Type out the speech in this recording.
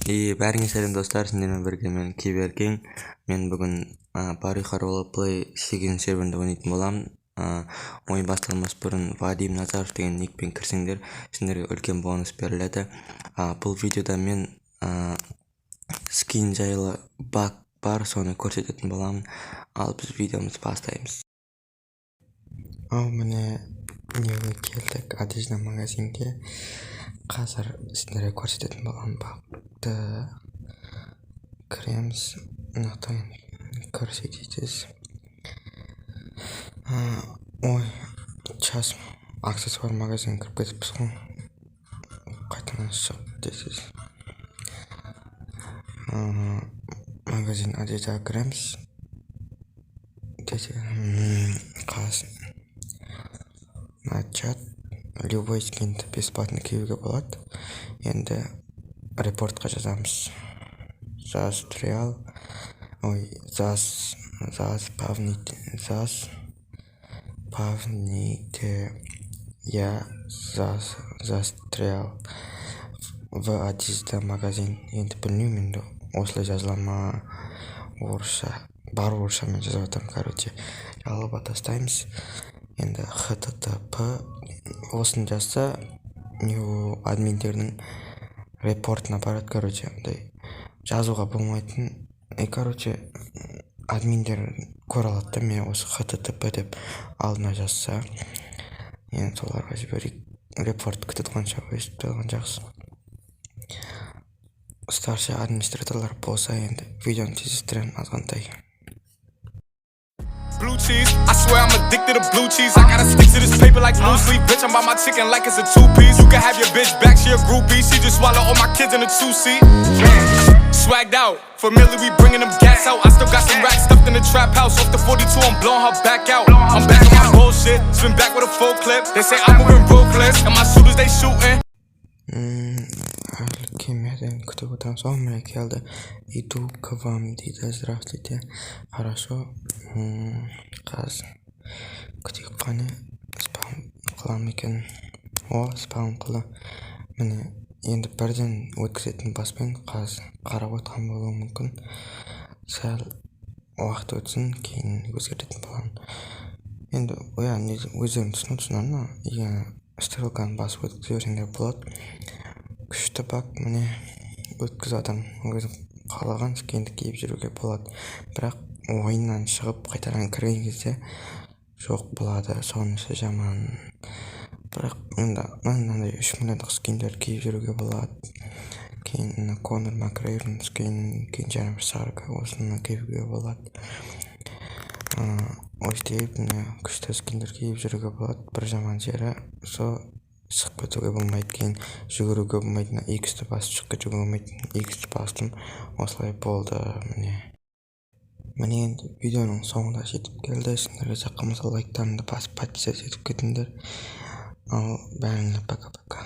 Бәріңе сәлем достар, сендермен бірге мен Киберкинг. Мен бүгін Париха Роллплей 8 серверінде ойнайтын боламын. Ойын басталмас бұрын Вадим Назаров деген никпен кірсеңдер, сендерге үлкен бонус беріледі. Бұл видеода мен скин жайлы баг бар, соны көрсететін боламын. Ал біз видеомызды бастаймыз. Міне неге келдік, одежда магазинге. Қазір сіздерге көрсететін боламын багты. Кіреміз, мынақтан көрсетесіз. Ой, час аксессуар магазин кіріп кетіппіз ғой. Қайтадан шығып дейсіз. Магазин одеждаға кіреміз. Қазір начат. Любой скинді бесплатно киюге болады. Енді репортқа жазамыз. Зас триал. Ой, зас павните. Я зас триал. В одежда магазин. Енді білмеймін енді осылай жазылама орысша. Бар орысшамен жазып жатырмын, короче. Жалоба тастаймыз. Енді хттп осыны жазса, админдердің репортына барады, короче. Жазуға болмайтын. Короче, админдер көре алады да, мен осы хттп деп алдына жазса, енді соларға жіберейік. Репорт күтіп қанша өстіп тұрған жақсы. Старший администраторлар болса, енді видеоны тезестіремін азғантай. Blue cheese, I swear I'm addicted to blue cheese. I gotta stick to this paper like blue sleep. Bitch, I'm by my chicken like it's a 2-piece. You can have your bitch back, she a groupie. She just swallow all my kids in a 2-seat. Swagged out, familiar, we bringing them gas out. I still got some racks stuffed in the trap house. Off the 42, I'm blowing her back out. I'm back on my bullshit, spin back with a full clip. They say I'm moving ruthless, and my shooters, they shooting. Кемерден күтіп отырмыз. Міне келді. Иду к вам дейді. Здравствуйте. Хорошо. Қазір күтейік қане. Спаун қылам екен. Спаун қылы. Міне енді бірден өткізетін баспен қазір қарап отқан болуы мүмкін. Сәл уақыт өтсін, кейін өзгертетін боламын. Енді өздерін түсініп стрелканы басып өткізе берсеңдер болады. Күшті баг, міне өткіз адам өзі қалаған скинді киіп жүруге болады. Бірақ ойыннан шығып қайтадан кірген кезде жоқ болады, сонысы жаман. Бірақ мынандай 3 миллиондық скиндер киіп жүруге болады. Кейін Конор Макгрегордың скинін, кейін Жанбір Сарка осыны киюге болады. Өстеп күшті скиндер киіп жүруге болады. Бір жаман жері шығып кетуге болмайды, кейін жүгіруге болмайды. X-ті басып шығып кетуге болмайды. X-ті бастым, осылай болды. Міне енді видеоның соңында жетіп келді. Сендерге жаққан болса лайктарыңды басып подписаться етіп кетіңдер. Ал бәріңе пока-пока.